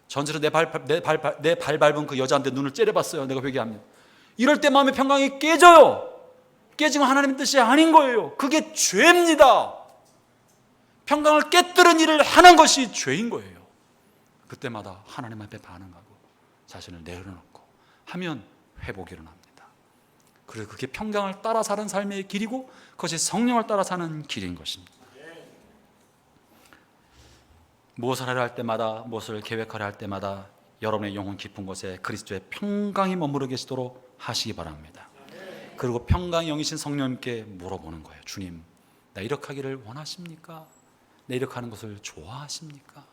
전체로 내 발 밟은 그 여자한테 눈을 째려봤어요. 내가 회개합니다. 이럴 때 마음의 평강이 깨져요. 깨지면 하나님의 뜻이 아닌 거예요. 그게 죄입니다. 평강을 깨뜨린 일을 하는 것이 죄인 거예요. 그때마다 하나님 앞에 반응하고 자신을 내려놓고 하면 회복이 일어납니다. 그래서 그게 평강을 따라 사는 삶의 길이고 그것이 성령을 따라 사는 길인 것입니다. 무엇을 하려 할 때마다, 무엇을 계획하려 할 때마다 여러분의 영혼 깊은 곳에 그리스도의 평강이 머무르 계시도록 하시기 바랍니다. 그리고 평강의 영이신 성령님께 물어보는 거예요. 주님, 나 이렇게 하기를 원하십니까? 나 이렇게 하는 것을 좋아하십니까?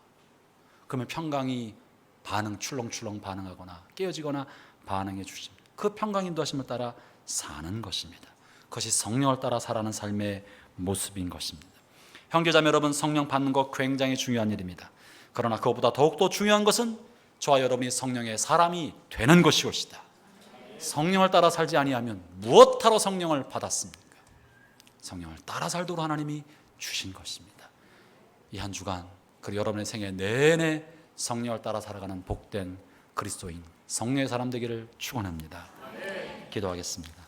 그러면 평강이 출렁출렁 반응하거나 깨어지거나 반응해 주십니다. 그 평강 인도하심을 따라 사는 것입니다. 그것이 성령을 따라 살아가는 삶의 모습인 것입니다. 형제자매 여러분, 성령 받는 것 굉장히 중요한 일입니다. 그러나 그것보다 더욱더 중요한 것은 저와 여러분이 성령의 사람이 되는 것이옵시다. 성령을 따라 살지 아니하면 무엇하러 성령을 받았습니까? 성령을 따라 살도록 하나님이 주신 것입니다. 이 한 주간 그리고 여러분의 생애 내내 성령을 따라 살아가는 복된 그리스도인 성령의 사람 되기를 축원합니다. 기도하겠습니다.